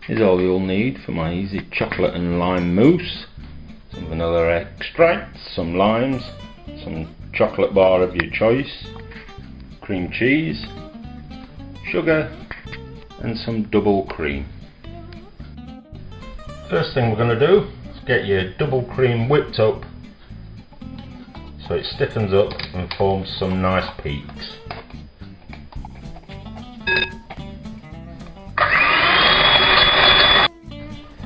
is all you'll need for my easy chocolate and lime mousse. Some vanilla extract, some limes, some chocolate bar of your choice, cream cheese, sugar and some double cream. First thing we're going to do is get your double cream whipped up so it stiffens up and forms some nice peaks.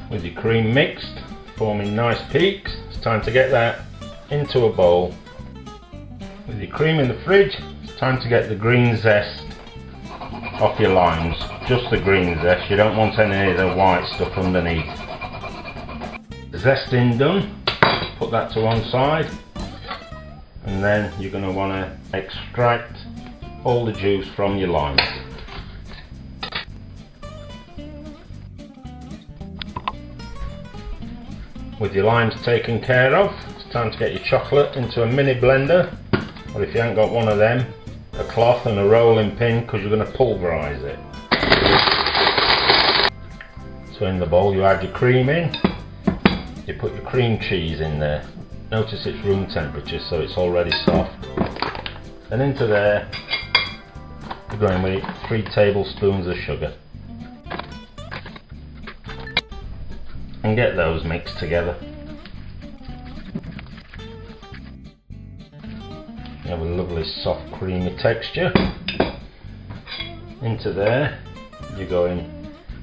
With your cream mixed, forming nice peaks, it's time to get that into a bowl. With your cream in the fridge, it's time to get the green zest off your limes. Just the green zest, you don't want any of the white stuff underneath. Zesting done, put that to one side, and then you're going to want to extract all the juice from your limes. With your limes taken care of, it's time to get your chocolate into a mini blender, or if you haven't got one of them, a cloth and a rolling pin, because you're going to pulverise it. So in the bowl you add your cream in, you put your cream cheese in there. Notice it's room temperature, so it's already soft. And into there, you're going with 3 tablespoons of sugar. And get those mixed together. You have a lovely soft creamy texture. Into there you go in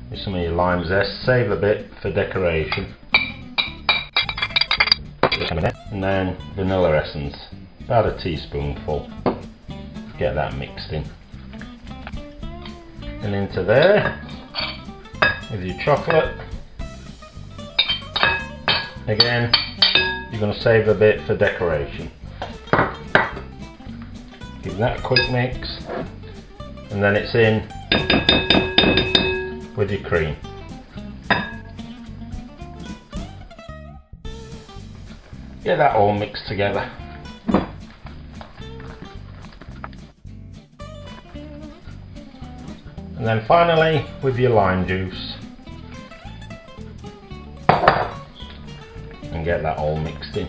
with some of your lime zest, save a bit for decoration, and then vanilla essence, about a teaspoonful. Get that mixed in. And into there with your chocolate. Again, you're going to save a bit for decoration. Give that a quick mix, and then it's in with your cream. Get that all mixed together. And then finally with your lime juice. And get that all mixed in.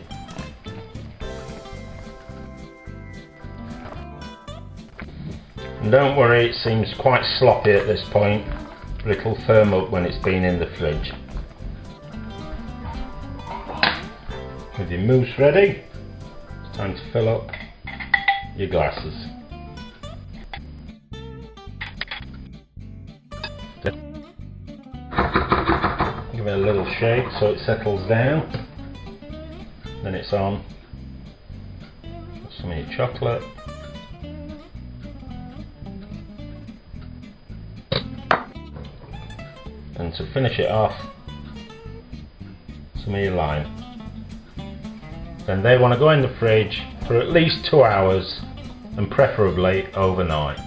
And don't worry, it seems quite sloppy at this point, but it'll firm up when it's been in the fridge. With your mousse ready, it's time to fill up your glasses. Give it a little shake so it settles down. Then it's on with some of your chocolate. And to finish it off, some of your lime. Then they want to go in the fridge for at least 2 hours and preferably overnight.